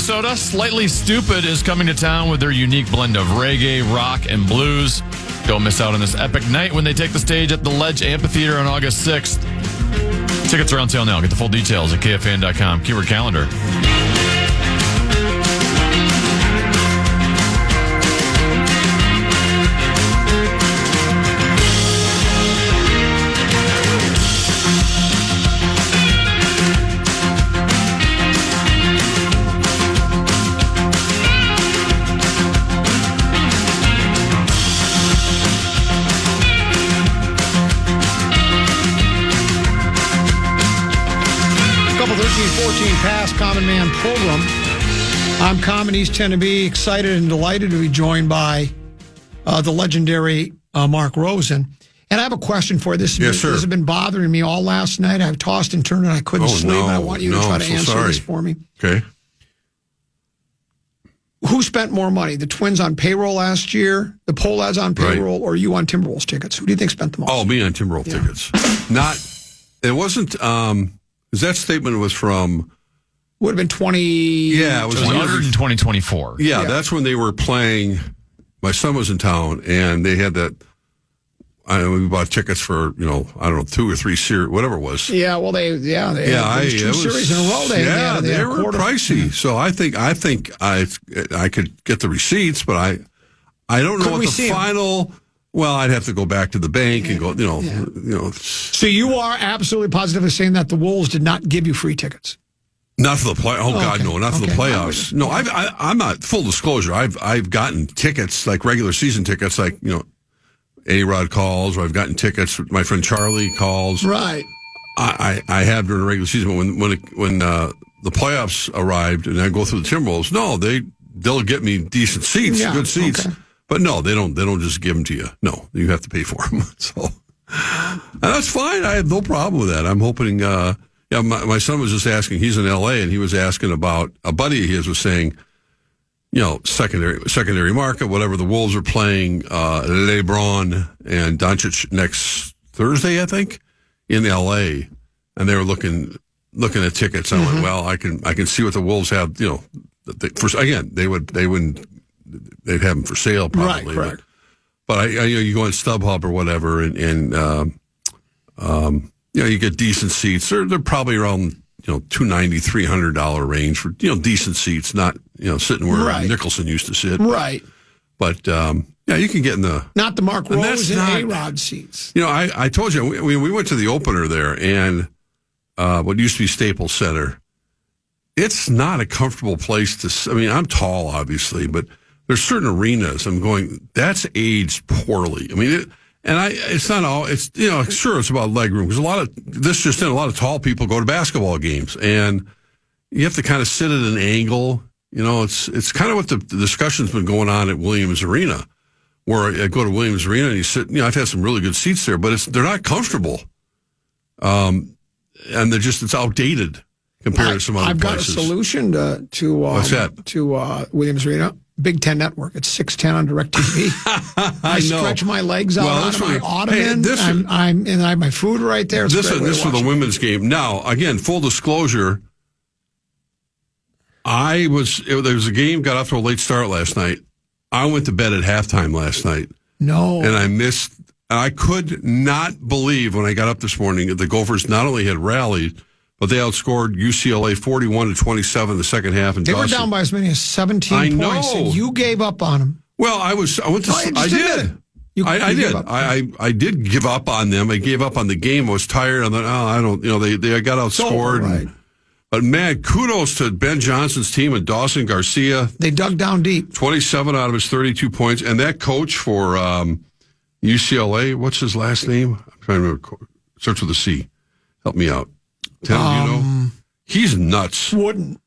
Minnesota, Slightly Stupid is coming to town with their unique blend of reggae, rock, and blues. Don't miss out on this epic night when they take the stage at the Ledge Amphitheater on August 6th. Tickets are on sale now. Get the full details at KFAN.com. Keyword calendar. Past Common Man program. I'm Common. He's tend to be excited and delighted to be joined by the legendary Mark Rosen. And I have a question for you. This has been bothering me all last night. I've tossed and turned and I couldn't sleep. And I want you to try to answer this for me. Okay. Who spent more money? The Twins on payroll last year, the Pohlads on payroll, or you on Timberwolves tickets? Who do you think spent the most? Oh, me on Timberwolves tickets. It wasn't, that statement was from... Would have been 20... Yeah, it was 100 in 2024. Yeah, that's when they were playing. My son was in town, and they had that... we bought tickets for, 2 or 3 series, whatever it was. Yeah, well, they had 2 series in a row. They were pricey. So I think I could get the receipts, but I don't know what the final... Well, I'd have to go back to the bank and go, So you are absolutely positively saying that the Wolves did not give you free tickets? Not for the play. Oh God, no! Not for the playoffs. No, I'm not. Full disclosure, I've gotten tickets, like regular season tickets, like A-Rod calls, or I've gotten tickets. My friend Charlie calls. Right. I have during the regular season, but when the playoffs arrived and I go through the Timberwolves, no, they'll get me decent seats, good seats, but no, they don't just give them to you. No, you have to pay for them. So and that's fine. I have no problem with that. I'm hoping. Yeah, my son was just asking. He's in L.A. and he was asking about a buddy of his was saying, secondary market, whatever. The Wolves are playing LeBron and Doncic next Thursday, I think, in L.A. and they were looking at tickets. I went, well, I can see what the Wolves have. They'd have them for sale probably. Right. But you go on StubHub or whatever, and you get decent seats. They're probably around $290, $300 range for decent seats, not sitting where Nicholson used to sit. Right. But you can get in the not the Mark Rosen and A-Rod seats. I told you we went to the opener there, and what used to be Staples Center. It's not a comfortable place to. I mean, I'm tall, obviously, but there's certain arenas I'm going. That's aged poorly. I mean. It's not all, it's, sure, it's about leg room, because a lot of tall people go to basketball games, and you have to kind of sit at an angle. It's kind of what the discussion's been going on at Williams Arena, where I go to Williams Arena and you sit, I've had some really good seats there, but they're not comfortable. And it's outdated compared to some other places. I've got a solution to what's that? To Williams Arena. Big Ten Network. It's 610 on DirecTV. I stretch my legs out on my ottoman. And I have my food right there. This for the women's game. Now, again, full disclosure, there was a game, got off to a late start last night. I went to bed at halftime last night. No. And I could not believe when I got up this morning that the Gophers not only had rallied, but they outscored UCLA 41-27 in the second half. And they were down by as many as 17 points, and you gave up on them. Well, I did. I did give up on them. I gave up on the game. I was tired. I thought, they got outscored. Right. But man, kudos to Ben Johnson's team and Dawson Garcia. They dug down deep. 27 out of his 32 points. And that coach for UCLA, what's his last name? I'm trying to remember. Starts with a C. Help me out. Tim, he's nuts. Wooden.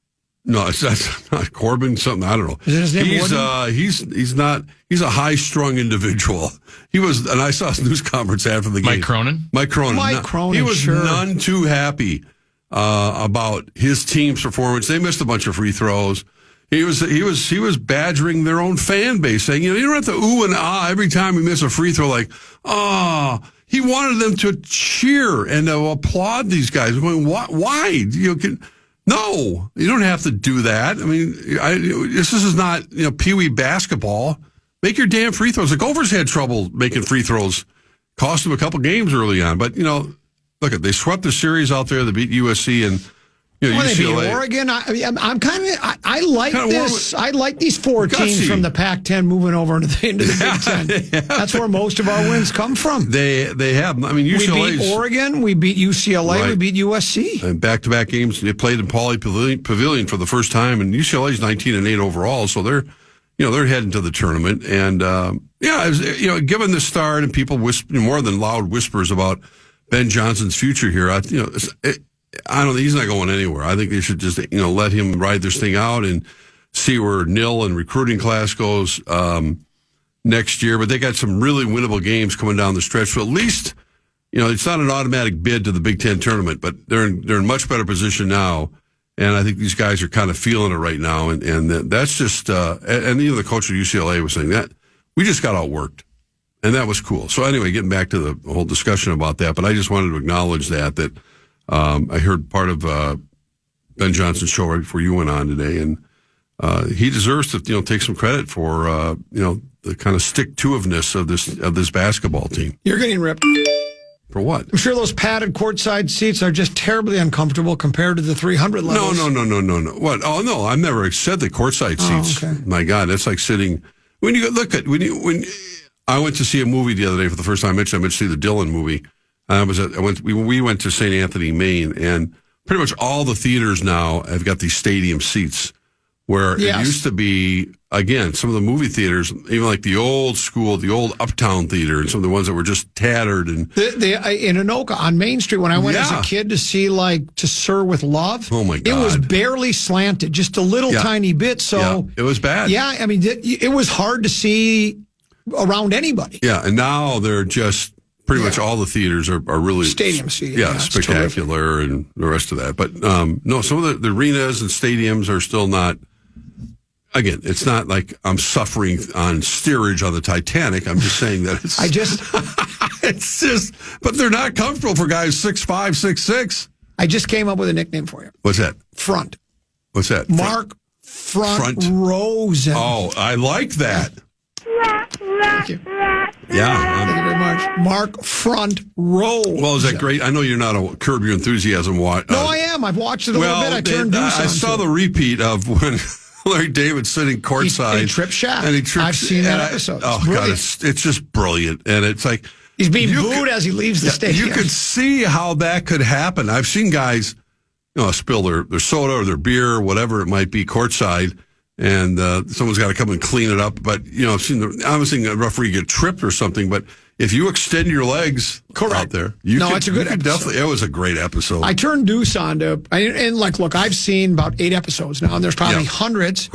No, that's not Corbin. Something I don't know. Is it his name? Wooden? He's not. He's a high-strung individual. He was, and I saw his news conference after the game. Mike Cronin. He was none too happy about his team's performance. They missed a bunch of free throws. He was badgering their own fan base, saying, you don't have to ooh and ah every time we miss a free throw. Like, he wanted them to cheer and to applaud these guys. Going, why? No, you don't have to do that. I mean, this is not, peewee basketball. Make your damn free throws. The Gophers had trouble making free throws. Cost them a couple games early on. But, look, they swept the series out there. They beat USC and UCLA. They beat Oregon. I like this. I like these four teams from the Pac-10 moving over into the Big Ten. Yeah. That's where most of our wins come from. They have. I mean, UCLA. We beat Oregon. We beat UCLA. Right. We beat USC. And back-to-back games. They played in Pauley Pavilion for the first time, and UCLA's 19-8 overall. So they're heading to the tournament. And given the start and people more than loud whispers about Ben Johnson's future here, I don't think he's not going anywhere. I think they should just, let him ride this thing out and see where NIL and recruiting class goes next year. But they got some really winnable games coming down the stretch. So at least, it's not an automatic bid to the Big Ten tournament, but they're in much better position now. And I think these guys are kind of feeling it right now. And that's just, and even the coach of UCLA was saying that we just got outworked. And that was cool. So anyway, getting back to the whole discussion about that, but I just wanted to acknowledge that I heard part of Ben Johnson's show right before you went on today, and he deserves to take some credit for the kind of stick-to-iveness of this basketball team. You're getting ripped. For what? I'm sure those padded courtside seats are just terribly uncomfortable compared to the 300 levels. No. What? Oh no, I've never said the courtside seats. Okay. My God, that's like sitting when I went to see a movie the other day for the first time. I went to see the Dylan movie. We went to St. Anthony, Maine, and pretty much all the theaters now have got these stadium seats where it used to be, again, some of the movie theaters, even like the old school, the old Uptown Theater, and some of the ones that were just tattered. And in Anoka on Main Street, when I went as a kid to see To Sir with Love, oh my God, it was barely slanted, just a little tiny bit. So it was bad. Yeah, I mean, it was hard to see around anybody. Yeah, and now they're just pretty much all the theaters are really stadium seating. Yeah, spectacular and the rest of that. But no, some of the arenas and stadiums are still not. Again, it's not like I'm suffering on steerage on the Titanic. I'm just saying that it's. It's just, but they're not comfortable for guys 6'5", 6'6". I just came up with a nickname for you. What's that? Front. What's that? Mark Front Rosen. Oh, I like that. Thank you. Yeah. Thank you very much. Mark Front Rosen. Well, is that great? I know you're not a Curb Your Enthusiasm watch. No, I am. I've watched it a little bit. I turned Deuce on. I saw the repeat of when Larry David's sitting courtside. He tripped Shaq. I've seen that episode. Oh, God, it's just brilliant. And it's like... He's being booed as he leaves the stadium. You could see how that could happen. I've seen guys spill their soda or their beer or whatever it might be courtside, and someone's got to come and clean it up. But, I've seen a referee get tripped or something, but if you extend your legs out there, it's a good episode. It was a great episode. I turned Deuce on look, I've seen about 8 episodes now, and there's probably hundreds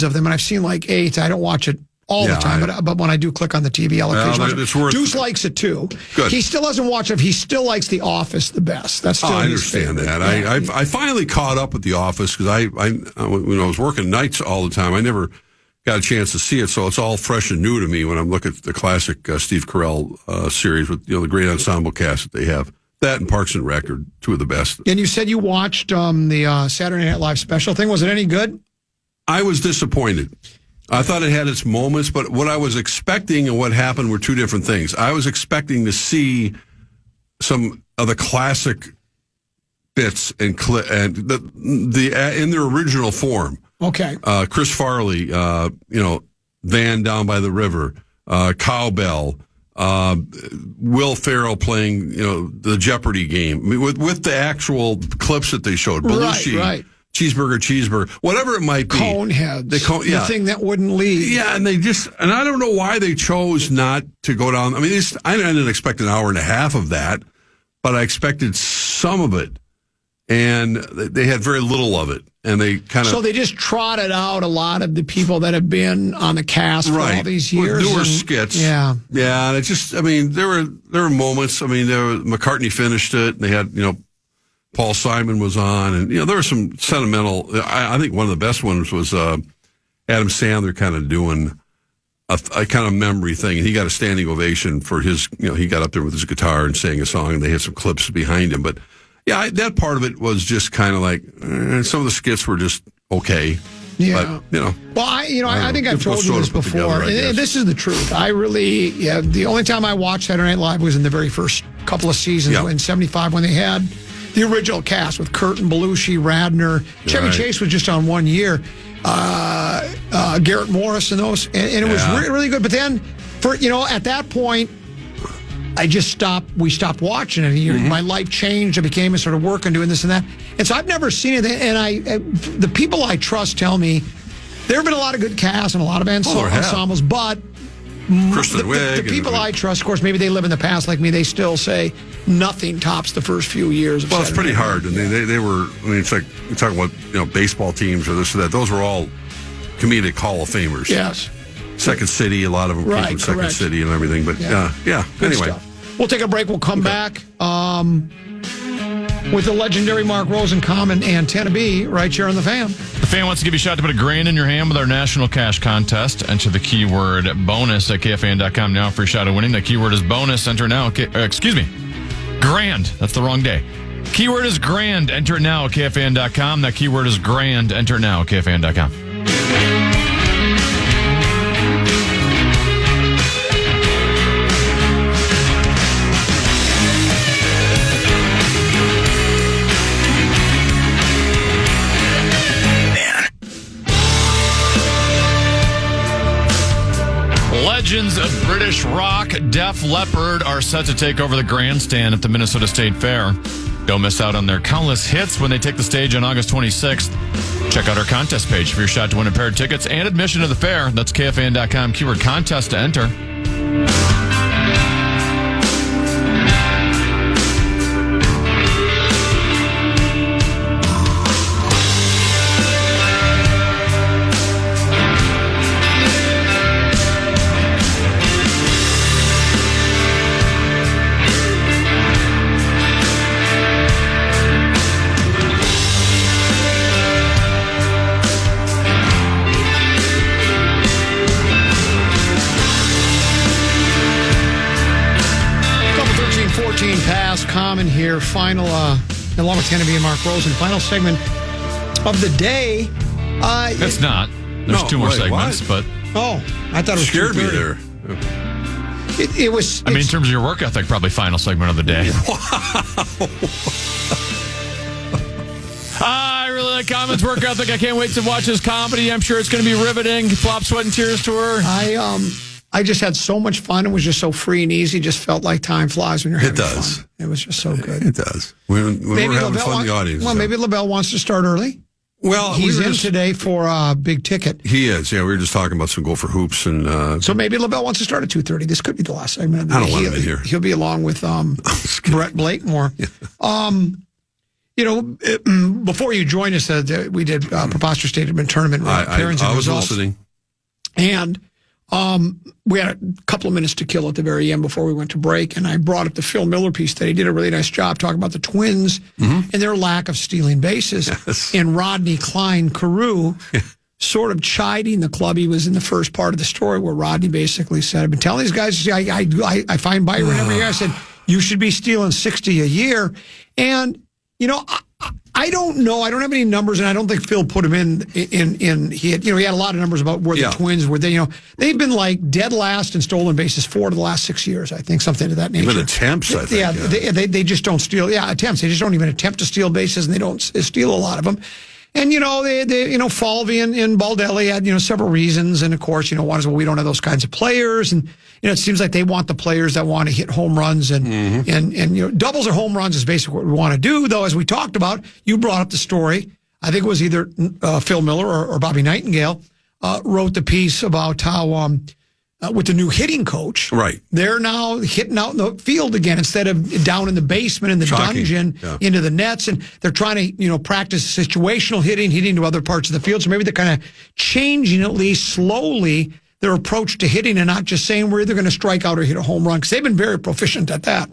of them, and I've seen like 8. I don't watch it all the time, but when I do click on the TV, I'll occasionally watch it. Deuce likes it too. Good. He still hasn't watched it. He still likes The Office the best. That's still I understand that. Yeah. I finally caught up with The Office because when I was working nights all the time, I never got a chance to see it, so it's all fresh and new to me when I'm looking at the classic Steve Carell series with the great ensemble cast that they have. That and Parks and Rec are two of the best. And you said you watched the Saturday Night Live special thing. Was it any good? I was disappointed. I thought it had its moments, but what I was expecting and what happened were two different things. I was expecting to see some of the classic bits and in their original form. Okay. Chris Farley, Van Down by the River, Cowbell, Will Ferrell playing, the Jeopardy game with the actual clips that they showed. Belushi. Right. Cheeseburger, whatever it might be. Coneheads. The thing that wouldn't leave. Yeah, and I don't know why they chose not to go down. I mean, I didn't expect an hour and a half of that, but I expected some of it. And they had very little of it. And they So they just trotted out a lot of the people that have been on the cast for all these years. With newer skits. Yeah. Yeah, and it just, there were moments. McCartney finished it, and they had, Paul Simon was on, and there were some sentimental. I think one of the best ones was Adam Sandler kind of doing a kind of memory thing, and he got a standing ovation for his. He got up there with his guitar and sang a song, and they had some clips behind him. But Yeah, that part of it was just kind of like some of the skits were just okay. Yeah. But, Well, I think I've told you this before. And this is the truth. The only time I watched Saturday Night Live was in the very first couple of seasons in 75 when they had the original cast with Kurt and Belushi, Radner. Chevy Chase was just on 1 year. Garrett Morris and those. And it was really, really good. But then, at that point, we stopped watching it. My life changed. I became a sort of work and doing this and that. And so I've never seen it. And the people I trust tell me there have been a lot of good casts and a lot of ensembles, but Kristen Wiig, the people I trust, of course, maybe they live in the past like me, they still say nothing tops the first few years of it's pretty hard. And they were, it's like, you're talking about, baseball teams or this or that. Those were all comedic Hall of Famers. Yes. Second City, a lot of them came from Second City and everything. But anyway. Stuff. We'll take a break. We'll come back with the legendary Mark Rosen, Common Antenna B, right here on The Fan. The Fan wants to give you a shot to put $1,000 in your hand with our national cash contest. Enter the keyword bonus at KFAN.com now for a shot at winning. The keyword is bonus. Enter now. Grand. That's the wrong day. Keyword is grand. Enter it now at KFAN.com. That keyword is grand. Enter it now at KFAN.com. Legends of British rock, Def Leppard, are set to take over the grandstand at the Minnesota State Fair. Don't miss out on their countless hits when they take the stage on August 26th. Check out our contest page for your shot to win a pair of tickets and admission to the fair. That's KFAN.com, keyword contest to enter. Common here, final, along with Tennessee and Mark Rosen, final segment of the day. It's not. There's two more segments, but... Oh, I thought it was scared me there. It was... in terms of your work ethic, probably final segment of the day. Wow. I really like Common's work ethic. I can't wait to watch his comedy. I'm sure it's going to be riveting. Flop, Sweat, and Tears tour. I just had so much fun. It was just so free and easy. Just felt like time flies when you're having fun. It was just so good. It does. When we're having fun, the audience. Well, maybe LaBelle wants to start early. Well, he's in today for a big ticket. He is. Yeah, we were just talking about some Go for Hoops and. So maybe LaBelle wants to start at 2:30. This could be the last segment of the day. I don't want him in here. He'll be along with Brett Blakemore. Yeah. Before you joined us, we did Preposterous Statement Tournament pairings and I was results. listening. And we had a couple of minutes to kill at the very end before we went to break, and I brought up the Phil Miller piece that he did a really nice job talking about the Twins and their lack of stealing bases. Yes. And Rodney Klein Carew sort of chiding the club. He was in the first part of the story where Rodney basically said, I've been telling these guys, I find Byron every year. I said, you should be stealing 60 a year. And, I don't know. I don't have any numbers, and I don't think Phil put him in. He had a lot of numbers about where the Twins were. They've been like dead last in stolen bases 4 of the last 6 years. I think something to that nature. Even attempts, I think. Yeah, they just don't steal. Yeah, attempts. They just don't even attempt to steal bases, and they don't steal a lot of them. And Falvey and Baldelli had several reasons, and of course one is we don't have those kinds of players, and it seems like they want the players that want to hit home runs and doubles or home runs is basically what we want to do. Though, as we talked about, you brought up the story. I think it was either Phil Miller or Bobby Nightingale wrote the piece about how with the new hitting coach, right? They're now hitting out in the field again instead of down in the basement in the dungeon into the nets, and they're trying to practice situational hitting to other parts of the field. So maybe they're kind of changing at least slowly their approach to hitting and not just saying we're either going to strike out or hit a home run, because they've been very proficient at that.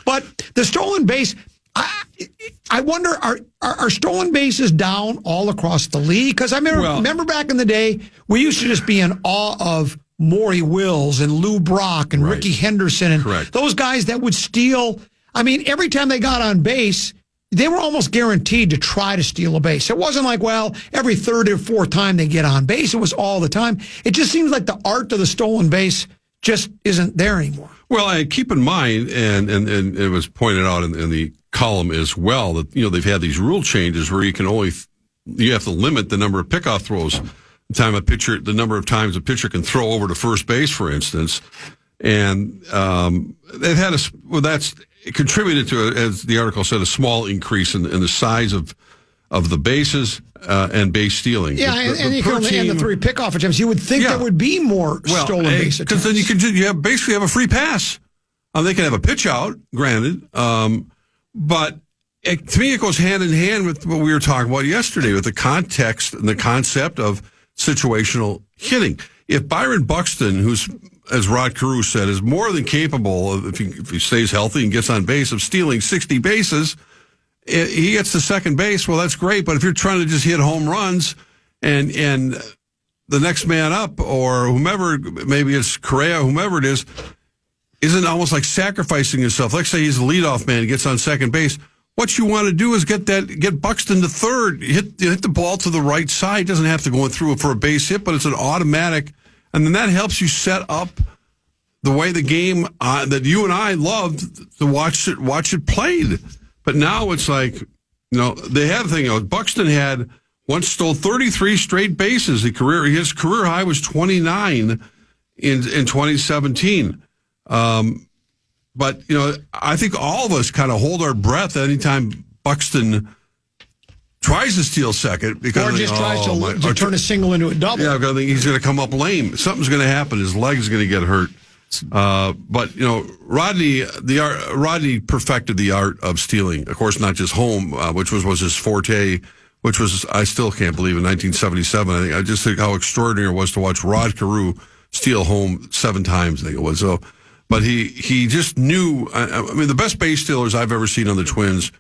But the stolen base, I wonder, are stolen bases down all across the league? Because I remember back in the day, we used to just be in awe of Maury Wills and Lou Brock and Ricky Henderson and those guys that would steal. I mean, every time they got on base, they were almost guaranteed to try to steal a base. It wasn't like, well, every third or fourth time they get on base. It was all the time. It just seems like the art of the stolen base just isn't there anymore. Well, and keep in mind, and it was pointed out in the column as well, that, they've had these rule changes where you have to limit the number of pickoff throws. The number of times a pitcher can throw over to first base, for instance. And they've had that's contributed to, as the article said, a small increase in the size of the bases and base stealing. Yeah, and you can only end the 3 pickoff attempts. You would think there would be more stolen base attempts. Because then you basically have a free pass. They can have a pitch out, granted, but to me it goes hand in hand with what we were talking about yesterday, with the context and the concept of situational hitting. If Byron Buxton, who's, as Rod Carew said, is more than capable of, if he stays healthy and gets on base, of stealing 60 bases, he gets to second base, well, that's great. But if you're trying to just hit home runs and the next man up, or whomever, maybe it's Correa, whomever it is, isn't almost like sacrificing himself. Let's say he's the leadoff man, he gets on second base. What you want to do is get Buxton to third, hit the ball to the right side. It doesn't have to go through for a base hit, but it's an automatic, and then that helps you set up the way the game that you and I loved to watch it played. But now it's like, they have the thing. Buxton had once stole 33 straight bases. His career high was 29 in 2017. But, I think all of us kind of hold our breath anytime Buxton tries to steal second. Because or just tries to turn a single into a double. Yeah, because I think he's going to come up lame. Something's going to happen. His leg's going to get hurt. But, Rodney perfected the art of stealing. Of course, not just home, which was his forte, which was, I still can't believe, in 1977. I just think how extraordinary it was to watch Rod Carew steal home 7 times, I think it was. So, but he just knew. I mean, the best base stealers I've ever seen on the Twins,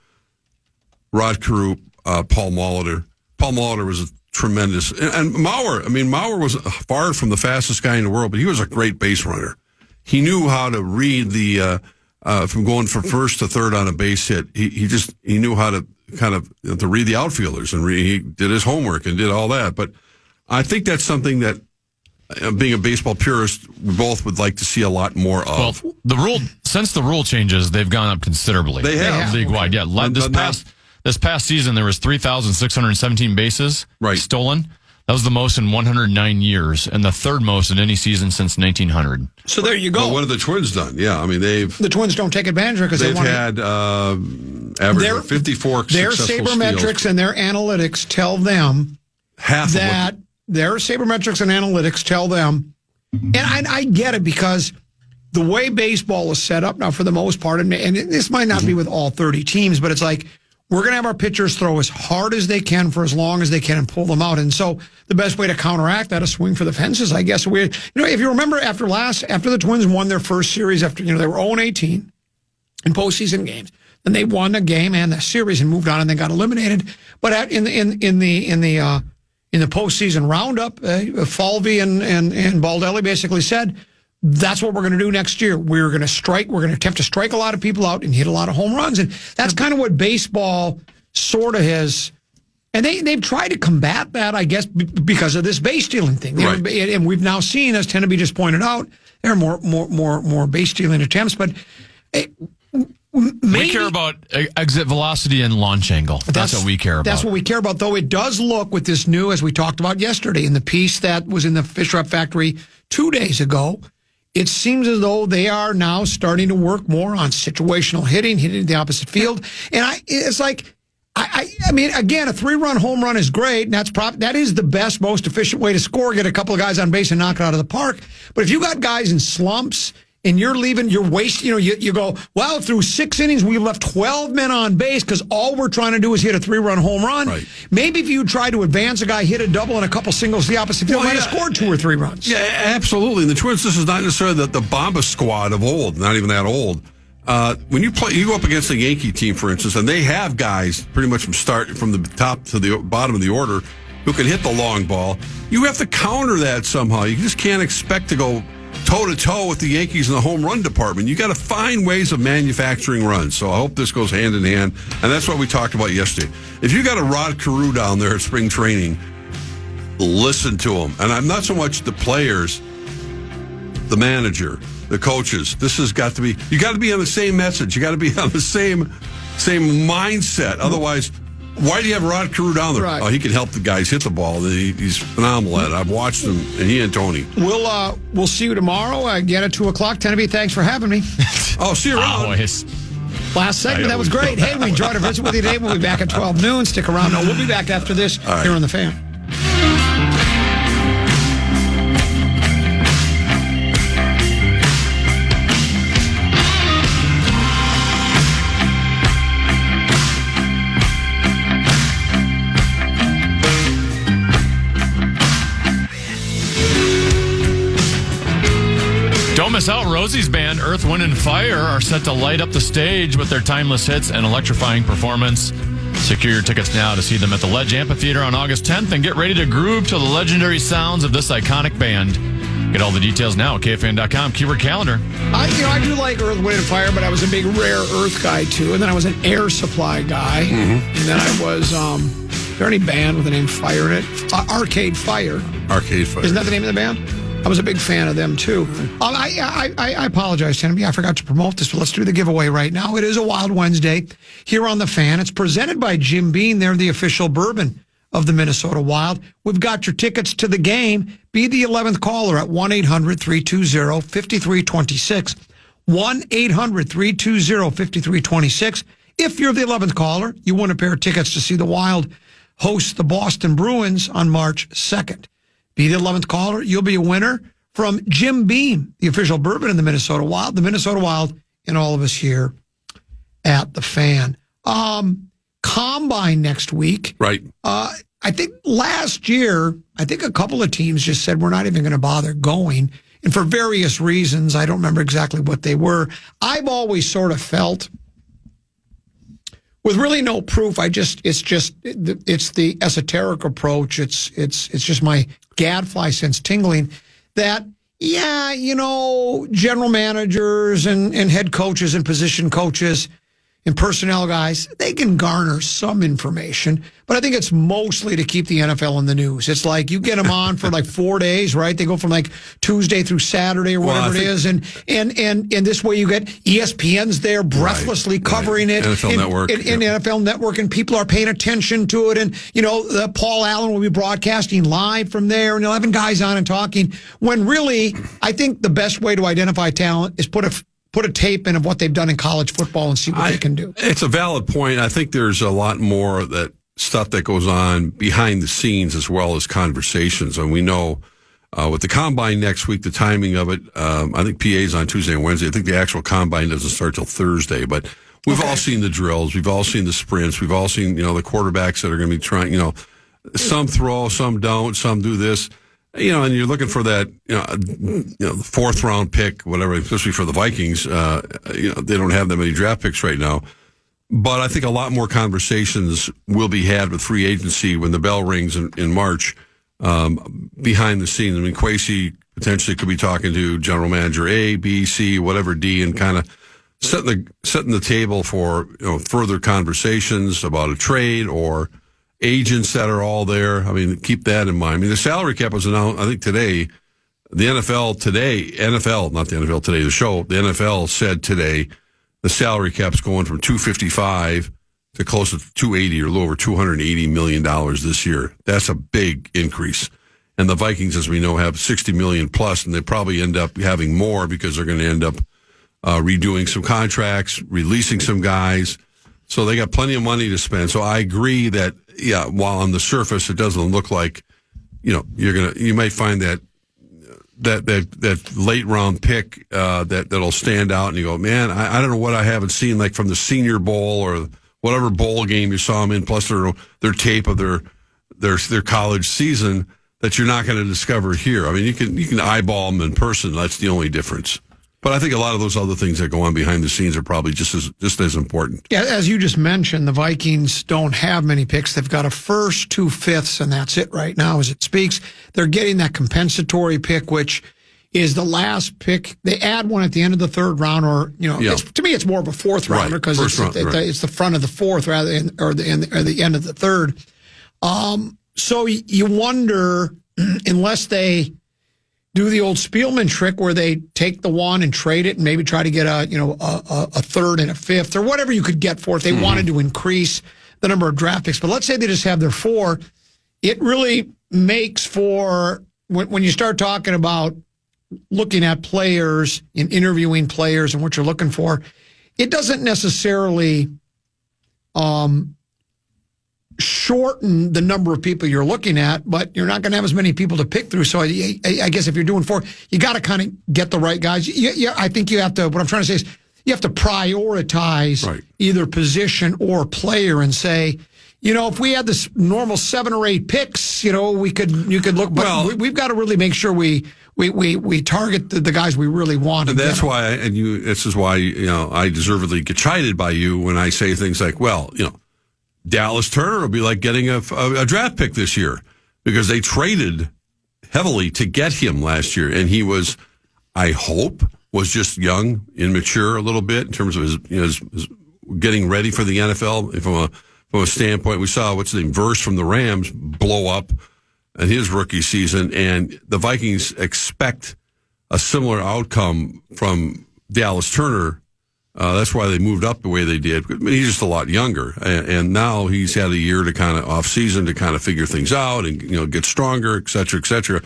Rod Carew, Paul Molitor. Paul Molitor was a tremendous, and Mauer. I mean, Mauer was far from the fastest guy in the world, but he was a great base runner. He knew how to read the from going from first to third on a base hit. He knew how to kind of to read the outfielders, and he did his homework and did all that. But I think that's something that, being a baseball purist, we both would like to see a lot more of. Well, since the rule changes, they've gone up considerably. They have. League wide. Yeah. This past season, there was 3,617 bases stolen. That was the most in 109 years, and the third most in any season since 1900. So there you go. Well, what have the Twins done? Yeah, I mean, the Twins don't take advantage of it because they've had average of 54 their successful sabermetrics steals. and their analytics tell them their sabermetrics and analytics tell them, and I get it, because the way baseball is set up now, for the most part, and this might not be with all 30 teams, but it's like, we're going to have our pitchers throw as hard as they can for as long as they can and pull them out. And so the best way to counteract that is swing for the fences, I guess. If you remember, after the Twins won their first series, after they were 0-18 in postseason games, then they won a game and the series and moved on, and they got eliminated. But in the postseason roundup, Falvey and Baldelli basically said, that's what we're going to do next year. We're going to attempt to strike a lot of people out and hit a lot of home runs. And that's kind of what baseball sort of has. And they've tried to combat that, I guess, because of this base stealing thing. Right. And we've now seen, as Teneby just pointed out, there are more base stealing attempts. But we care about exit velocity and launch angle. That's what we care about. That's what we care about, though. It does look, with this new, as we talked about yesterday, in the piece that was in the Fisher Up Factory 2 days ago, it seems as though they are now starting to work more on situational hitting the opposite field. And it's like, I mean, again, a 3-run home run is great, and that is the best, most efficient way to score, get a couple of guys on base and knock it out of the park. But if you got guys in slumps and you're wasting, you go, well, through 6 innings, we left 12 men on base because all we're trying to do is hit a 3-run home run. Right. Maybe if you try to advance a guy, hit a double and a couple singles to the opposite field, might have scored 2 or 3 runs. Yeah, absolutely. And the Twins, this is not necessarily the Bomba squad of old, not even that old. When you go up against a Yankee team, for instance, and they have guys pretty much from the top to the bottom of the order, who can hit the long ball. You have to counter that somehow. You just can't expect to go toe-to-toe with the Yankees in the home run department. You got to find ways of manufacturing runs. So I hope this goes hand in hand. And that's what we talked about yesterday. If you got a Rod Carew down there at spring training, listen to him. And I'm not so much the players, the manager, the coaches. This has got to be, you got to be on the same message. You got to be on the same mindset. Otherwise, why do you have Rod Carew down there? Right. Oh, he can help the guys hit the ball. He's phenomenal at it. I've watched him, and he and Tony. We'll see you tomorrow again at 2:00. Tenneby, thanks for having me. Oh, see you around. Always. Last segment, that was great. Hey, we enjoyed our visit with you today. We'll be back at 12 noon. Stick around. No, we'll be back after this here on The Fan. Don't miss out. Rosie's band, Earth, Wind & Fire, are set to light up the stage with their timeless hits and electrifying performance. Secure your tickets now to see them at the Ledge Amphitheater on August 10th and get ready to groove to the legendary sounds of this iconic band. Get all the details now at KFAN.com. Keyword calendar. I do like Earth, Wind & Fire, but I was a big Rare Earth guy, too. And then I was an Air Supply guy. Mm-hmm. And then I was, is there any band with the name Fire in it? Arcade Fire. Arcade Fire. Isn't that the name of the band? I was a big fan of them, too. I apologize, Tenneby. I forgot to promote this, but let's do the giveaway right now. It is a Wild Wednesday here on The Fan. It's presented by Jim Beam. They're the official bourbon of the Minnesota Wild. We've got your tickets to the game. Be the 11th caller at 1-800-320-5326. 1-800-320-5326. If you're the 11th caller, you win a pair of tickets to see the Wild host the Boston Bruins on March 2nd. Be the 11th caller. You'll be a winner from Jim Beam, the official bourbon in the Minnesota Wild. The Minnesota Wild and all of us here at The Fan. Combine next week. Right. I think last year, a couple of teams just said we're not even going to bother going. And for various reasons, I don't remember exactly what they were. I've always sort of felt, with really no proof, it's the esoteric approach. It's just my gadfly sense tingling that, general managers and head coaches and position coaches and personnel guys, they can garner some information, but I think it's mostly to keep the NFL in the news. It's like you get them on for like 4 days, right? They go from like Tuesday through Saturday or whatever it is, and this way you get ESPN's there breathlessly covering it, NFL Network, and NFL Network, and people are paying attention to it, and Paul Allen will be broadcasting live from there, and 11 guys on and talking. When really, I think the best way to identify talent is put a tape in of what they've done in college football and see what they can do. It's a valid point. I think there's a lot more stuff that goes on behind the scenes as well as conversations. And we know with the Combine next week, the timing of it, I think PA's on Tuesday and Wednesday. I think the actual Combine doesn't start till Thursday. But we've all seen the drills. We've all seen the sprints. We've all seen, the quarterbacks that are going to be trying, some throw, some don't, some do this. And you're looking for that, the fourth round pick, whatever, especially for the Vikings. They don't have that many draft picks right now. But I think a lot more conversations will be had with free agency when the bell rings in March, behind the scenes. I mean, Kwesi potentially could be talking to general manager A, B, C, whatever, D, and kind of setting the table for, further conversations about a trade or agents that are all there. I mean, keep that in mind. I mean, the salary cap was announced, I think today, the NFL, said today the salary cap's going from $255 to close to $280 or a little over $280 million this year. That's a big increase. And the Vikings, as we know, have $60 million plus, and they probably end up having more because they're going to end up redoing some contracts, releasing some guys. So they got plenty of money to spend. So I agree that, while on the surface it doesn't look like, you might find that late round pick that'll stand out, and you go, man, I don't know what I haven't seen, like from the Senior Bowl or whatever bowl game you saw them in, plus their tape of their college season that you're not going to discover here. I mean, you can eyeball them in person. That's the only difference. But I think a lot of those other things that go on behind the scenes are probably just as important. Yeah, as you just mentioned, the Vikings don't have many picks. They've got a first, 2 fifths, and that's it right now as it speaks. They're getting that compensatory pick, which is the last pick. They add one at the end of the third round, or to me, it's more of a fourth rounder because it's the front of the fourth rather than or the end of the third. So you wonder, unless they do the old Spielman trick where they take the one and trade it and maybe try to get a third and a fifth or whatever you could get for if they wanted to increase the number of draft picks. But let's say they just have their 4. It really makes for, when you start talking about looking at players and interviewing players and what you're looking for, it doesn't necessarily shorten the number of people you're looking at, but you're not going to have as many people to pick through. So I guess if you're doing 4, you got to kind of get the right guys. I think you have to, what I'm trying to say is you have to prioritize either position or player and say, if we had this normal 7 or 8 picks, you could look, but we've got to really make sure we target the guys we really want. And that's why, this is why, I deservedly get chided by you when I say things like, Dallas Turner will be like getting a draft pick this year because they traded heavily to get him last year. And he was, I hope, was just young, immature a little bit in terms of his getting ready for the NFL. From a standpoint, we saw Verse from the Rams blow up in his rookie season, and the Vikings expect a similar outcome from Dallas Turner. That's why they moved up the way they did. He's just a lot younger, and now he's had a year to kind of off season to kind of figure things out and get stronger, et cetera, et cetera.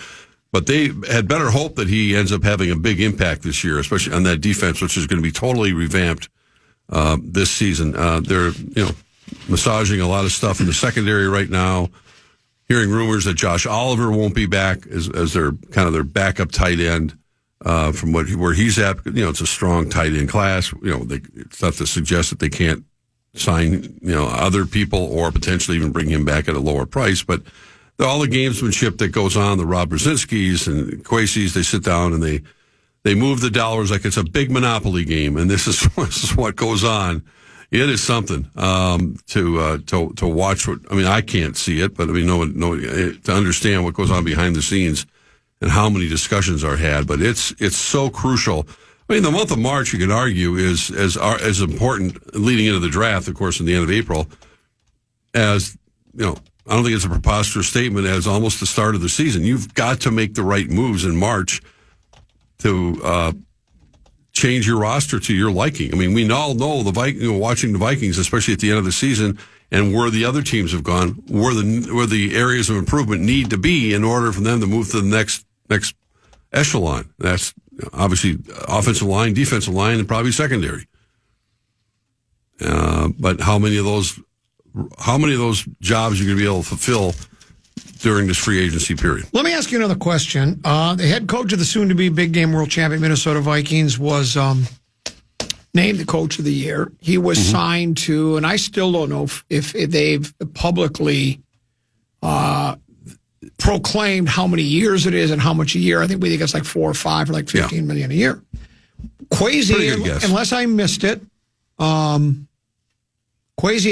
But they had better hope that he ends up having a big impact this year, especially on that defense, which is going to be totally revamped this season. They're massaging a lot of stuff in the secondary right now. Hearing rumors that Josh Oliver won't be back as their kind of their backup tight end. From where he's at, it's a strong tight end class. It's not to suggest that they can't sign, other people or potentially even bring him back at a lower price. But all the gamesmanship that goes on, the Rob Brzezinskis and Kwesis, they sit down and they move the dollars like it's a big Monopoly game. And this is what goes on. It is something to watch. I can't see it, but to understand what goes on behind the scenes. And how many discussions are had, but it's so crucial. The month of March, you could argue, is as important leading into the draft, of course, in the end of April, as I don't think it's a preposterous statement as almost the start of the season. You've got to make the right moves in March to change your roster to your liking. We all know watching the Vikings, especially at the end of the season, and where the other teams have gone, where the areas of improvement need to be in order for them to move to the next echelon. That's obviously offensive line, defensive line, and probably secondary. But how many of those jobs you're going to be able to fulfill during this free agency period? Let me ask you another question. The head coach of the soon-to-be big game world champion Minnesota Vikings was named the coach of the year. He was signed to, and I still don't know if they've publicly proclaimed how many years it is and how much a year. I think we think it's like 4 or 5 or like $15 million a year. Kwesi, unless I missed it, Kwesi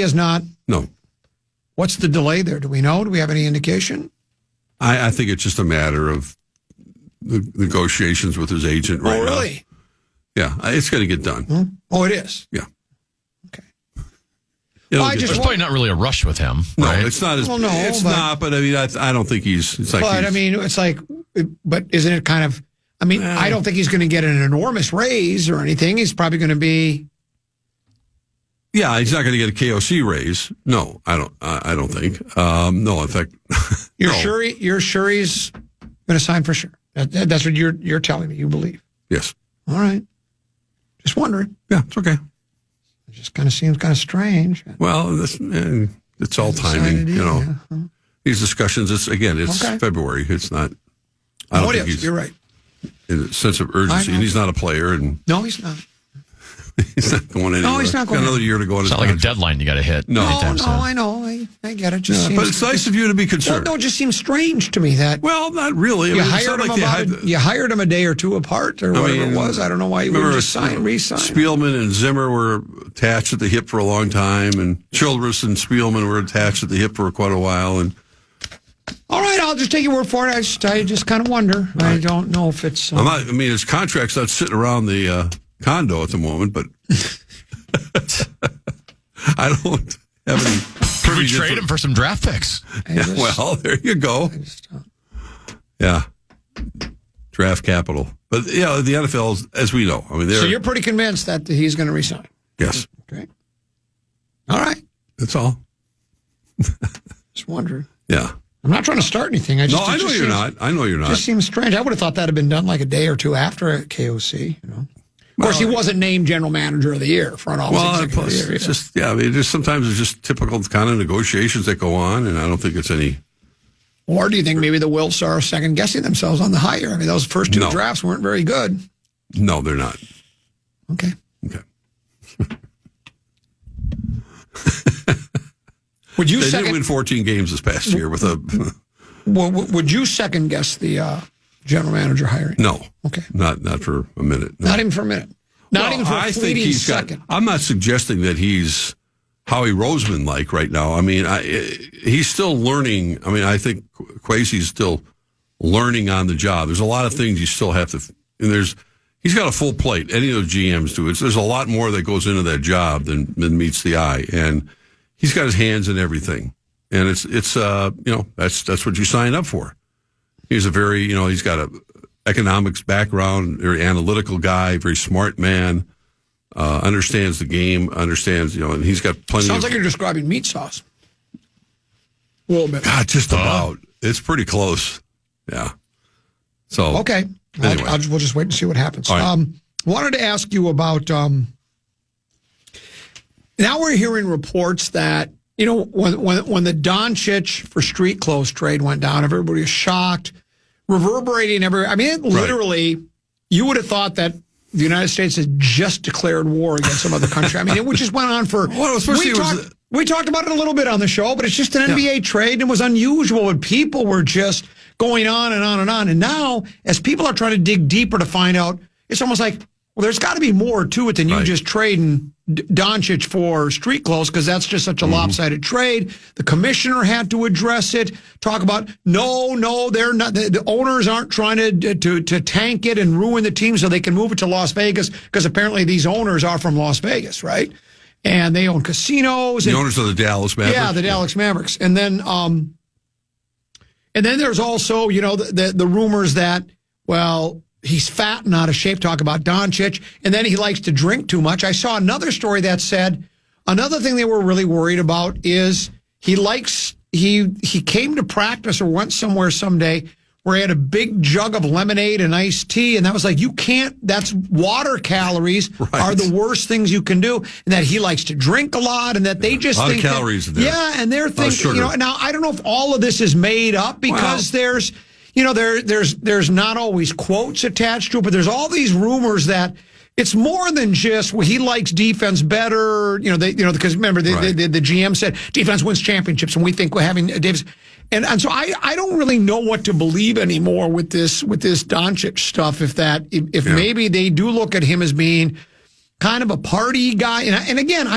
has not. No. What's the delay there? Do we know? Do we have any indication? I think it's just a matter of the negotiations with his agent right now. Oh, really? Yeah, it's going to get done. Oh, it is? Yeah. Okay. There's probably not really a rush with him. No, right? it's not. But I don't think he's. It's like. But it's like. But isn't it kind of? I don't think he's going to get an enormous raise or anything. He's probably going to be. Yeah, he's not going to get a KOC raise. No, I don't think. No, in fact. You're sure? You're sure he's going to sign for sure? That's what you're telling me. You believe? Yes. All right. Just wondering. Yeah, it's okay. It just kind of seems kind of strange. Well, it's all timing, These discussions, it's February. It's not. I don't think he's. You're right. In a sense of urgency, and he's not a player. No, he's not. He's not going anywhere. No, he's not going. Got another year to go on his contract. It's not like a deadline you got to hit. No, I know. I get it. But it's nice of you to be concerned. Well, no, it just seems strange to me that. Well, not really. You hired him a day or two apart, or whatever it was. I don't know why you wouldn't just re-sign. Spielman and Zimmer were attached at the hip for a long time, and Childress and Spielman were attached at the hip for quite a while, and All right, I'll just take your word for it. I just kind of wonder. I don't know if it's... his contract's not sitting around the condo at the moment, but I don't have any... Could we trade him for some draft picks? Well, there you go. Yeah. Draft capital. But, the NFL, as we know. So you're pretty convinced that he's going to resign? Yes. Okay. All right. That's all. Just wondering. Yeah. I'm not trying to start anything. I know you're not. I know you're not. It just seems strange. I would have thought that had been done like a day or two after KOC. Of course, he wasn't named general manager of the year, front office executive of the year. It's just, sometimes it's just typical kind of negotiations that go on, and I don't think it's any... Or do you think maybe the Wilfs are second-guessing themselves on the hire? Those first two drafts weren't very good. No, they're not. Okay. They did win 14 games this past year with a... Would you second-guess the general manager hiring? No. Okay. Not for a minute. No. Not even for a minute? Not even for a fleeting second? I'm not suggesting that he's Howie Roseman-like right now. He's still learning. I think Kwesi's still learning on the job. There's a lot of things you still have to... And he's got a full plate. Any of those GMs do. There's a lot more that goes into that job than meets the eye. And he's got his hands in everything. And it's that's what you sign up for. He's a very, he's got a economics background, very analytical guy, very smart man, understands the game, understands, and he's got plenty Sounds like you're describing meat sauce. A little bit. God, just about. It's pretty close. Yeah. So. Okay. Anyway. We'll just wait and see what happens. Right. Wanted to ask you about, now we're hearing reports that, when the Doncic for street clothes trade went down, everybody was shocked, reverberating everywhere. Literally, you would have thought that the United States had just declared war against some other country. It just went on for... We talked about it a little bit on the show, but it's just an NBA trade, and it was unusual, and people were just going on and on and on. And now, as people are trying to dig deeper to find out, it's almost like, well, there's got to be more to it than you just trading Doncic for street clothes, because that's just such a lopsided trade. The commissioner had to address it, talk about, no, they're not. The owners aren't trying to tank it and ruin the team so they can move it to Las Vegas, because apparently these owners are from Las Vegas, right? And they own casinos. The owners of the Dallas Mavericks. Yeah, the Dallas Mavericks. And then there's also, the rumors that, well, he's fat and out of shape, talk about Doncic, and then he likes to drink too much. I saw another story that said another thing they were really worried about is he came to practice or went somewhere someday where he had a big jug of lemonade and iced tea, and that was like, that's water calories are the worst things you can do, and that he likes to drink a lot, and that they just think... A lot of calories in there. Yeah, and they're thinking, now I don't know if all of this is made up, because there's not always quotes attached to it, but there's all these rumors that it's more than just, well, he likes defense better, because remember, the GM said defense wins championships, and we think we're having Davis. And so I don't really know what to believe anymore with this Doncic stuff, if maybe they do look at him as being kind of a party guy. And again,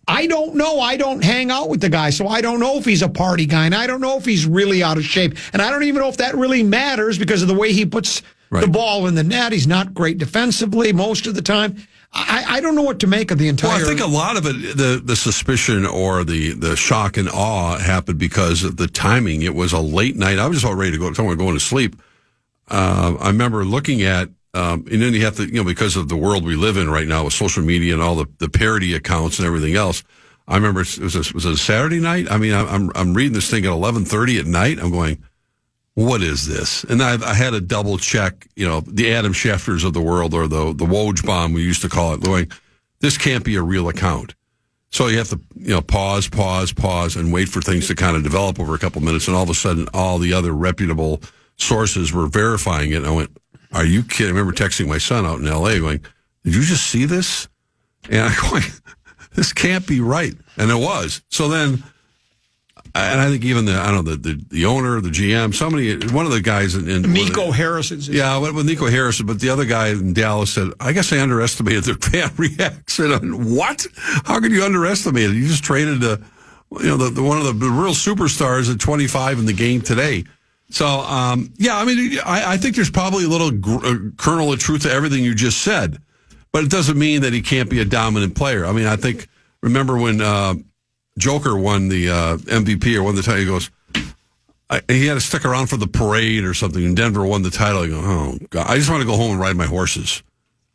I don't know. I don't hang out with the guy, so I don't know if he's a party guy, and I don't know if he's really out of shape, and I don't even know if that really matters because of the way he puts the ball in the net. He's not great defensively most of the time. I don't know what to make of the entire... Well, I think a lot of it, the suspicion or the shock and awe happened because of the timing. It was a late night. I was just all ready to go, going to sleep. I remember looking at, and then you have to, because of the world we live in right now with social media and all the parody accounts and everything else. I remember was it a Saturday night? I'm reading this thing at 11:30 at night. I'm going, what is this? And I had to double check, the Adam Schefters of the world, or the Woj bomb we used to call it, going, this can't be a real account. So you have to, pause, and wait for things to kind of develop over a couple minutes. And all of a sudden, all the other reputable sources were verifying it. And I went, are you kidding? I remember texting my son out in L.A. going, did you just see this? And I'm going, this can't be right. And it was. So then, and I think even the owner, the GM, one of the guys in Nico Harrison. Yeah, with Nico Harrison, but the other guy in Dallas said, I guess I underestimated their fan reaction. What? How could you underestimate it? You just traded one of the real superstars at 25 in the game today. So, I think there's probably a little kernel of truth to everything you just said, but it doesn't mean that he can't be a dominant player. I mean, remember when Joker won the MVP or won the title, he goes, he had to stick around for the parade or something, and Denver won the title. I go, oh, God, I just want to go home and ride my horses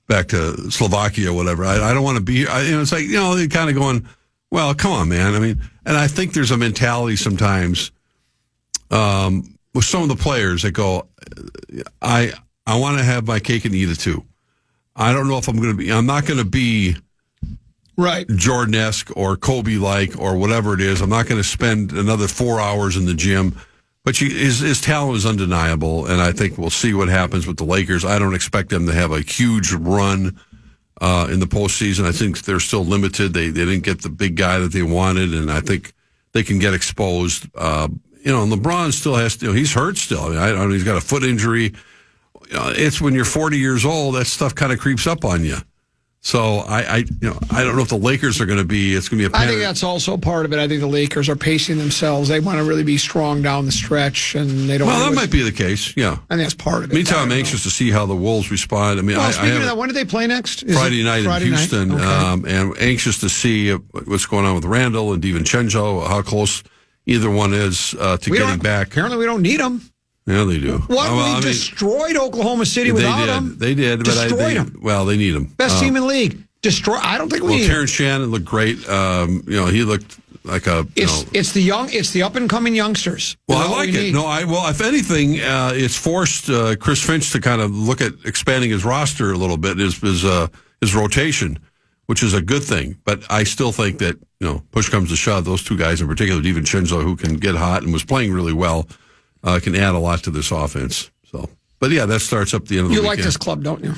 back to Slovakia or whatever. I don't want to be, it's like, you're kind of going, well, come on, man. I mean, and I think there's a mentality sometimes with some of the players that go, I want to have my cake and eat it too. I don't know if I'm not going to be right Jordan-esque or Kobe-like or whatever it is. I'm not going to spend another 4 hours in the gym. But his talent is undeniable, and I think we'll see what happens with the Lakers. I don't expect them to have a huge run in the postseason. I think they're still limited. They didn't get the big guy that they wanted, and I think they can get exposed. And LeBron still has to, he's hurt still. I don't know, he's got a foot injury. It's when you're 40 years old, that stuff kind of creeps up on you. So I don't know if the Lakers are going to be. It's going to be I think that's also part of it. I think the Lakers are pacing themselves. They want to really be strong down the stretch, and they don't. Well, that might be the case. Yeah, I think that's part of it. Meantime, I'm anxious to see how the Wolves respond. I mean, speaking of that, when do they play next? Friday night in Houston, okay. And anxious to see what's going on with Randall and DiVincenzo. How close either one is to getting back. Apparently, we don't need them. Yeah, they do. We destroyed Oklahoma City without them. They did. Destroyed them. Well, they need them. Best team in the league. I don't think we need Terrence Shannon looked great. He looked like a. It's the up and coming youngsters. Well, I like it. Well, if anything, it's forced Chris Finch to kind of look at expanding his roster a little bit, his rotation, which is a good thing. But I still think that push comes to shove, those two guys in particular, DiVincenzo, who can get hot and was playing really well. Can add a lot to this offense. So, but yeah, that starts up the end of the weekend. You like this club, don't you?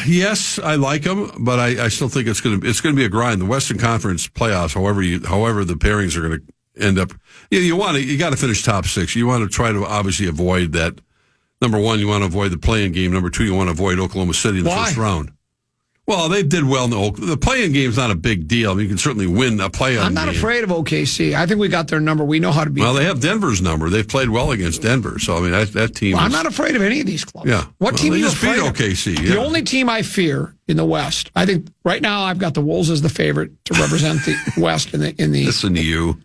Yes, I like them, but I still think it's going to be a grind. The Western Conference playoffs, however the pairings are going to end up. You got to finish top six. You want to try to obviously avoid that. Number one, you want to avoid the play-in game. Number two, you want to avoid Oklahoma City in the first round. Well, they did well in the play-in game is not a big deal. I mean, you can certainly win a play-in game. I'm not afraid of OKC. I think we got their number. We know how to beat them. Well, they have Denver's number. They've played well against Denver. So, I mean, that team I'm not afraid of any of these clubs. Yeah. What team are you afraid of? OKC. The only team I fear in the West, I think right now I've got the Wolves as the favorite to represent the West in the. Listen to you.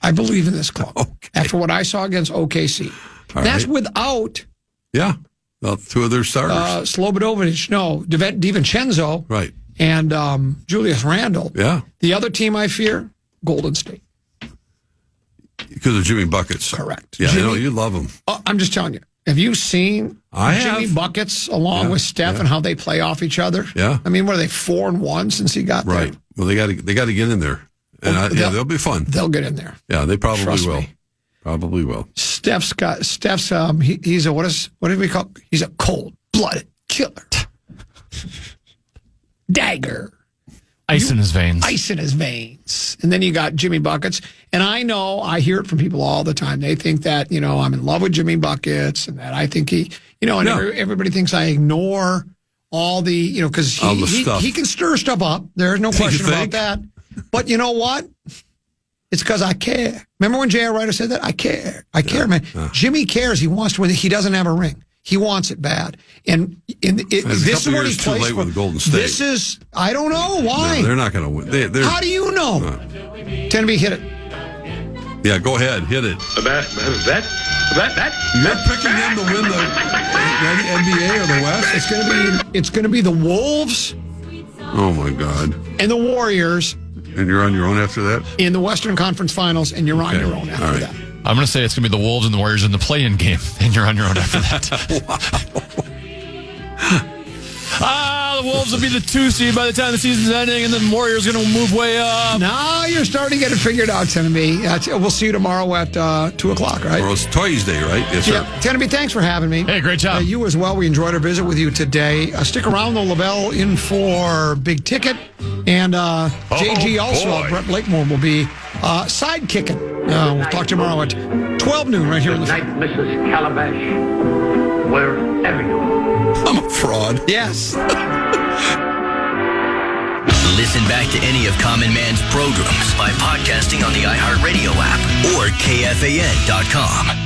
I believe in this club. Okay. After what I saw against OKC. That's without... Yeah. Well, two of their starters. Slobodovic, DiVincenzo, right, and Julius Randle. Yeah. The other team I fear, Golden State. Because of Jimmy Buckets. Correct. Yeah, you love them. I'm just telling you. Have you seen Jimmy Buckets along with Steph and how they play off each other? Yeah. I mean, what are they, 4-1 since he got there? Right. Well, they got to get in there, and they'll be fun. They'll get in there. Yeah, they probably Trust will. me. Probably will. Steph's he's a what do we call? He's a cold-blooded killer. Dagger. Ice in his veins. Ice in his veins. And then you got Jimmy Buckets. And I know, I hear it from people all the time. They think that, I'm in love with Jimmy Buckets and that I think he, everybody thinks I ignore all the, because he can stir stuff up. There's no question about that. But you know what? It's because I care. Remember when J.R. Ryder said that? I care. I care, man. Jimmy cares. He wants to win. He doesn't have a ring. He wants it bad. And this is what he plays for. With Golden State. This is, I don't know why. No, they're not going to win. How do you know? Tenby, hit it. Yeah, go ahead. Hit it. You're picking them to win the NBA or the West? It's going to be the Wolves. Oh, my God. And the Warriors. And you're on your own after that? In the Western Conference Finals, and you're on your own after that. I'm going to say it's going to be the Wolves and the Warriors in the play-in game, and you're on your own after that. Wow. The Wolves will be the 2 seed by the time the season's ending, and then the Warriors are going to move way up. Now you're starting to get it figured out, Tenby. We'll see you tomorrow at 2 o'clock, right? Well, it's Tuesday, right? Yes, sir. Yeah. Tenby, thanks for having me. Hey, great job. You as well. We enjoyed our visit with you today. Stick around, though. LaBelle in for Big Ticket. And JG also, Brett Blakemore, will be sidekicking. We'll talk tomorrow at 12 noon right here in the night, Mrs. Calabash, wherever you are. I'm a fraud. Yes. Listen back to any of Common Man's programs by podcasting on the iHeartRadio app or KFAN.com.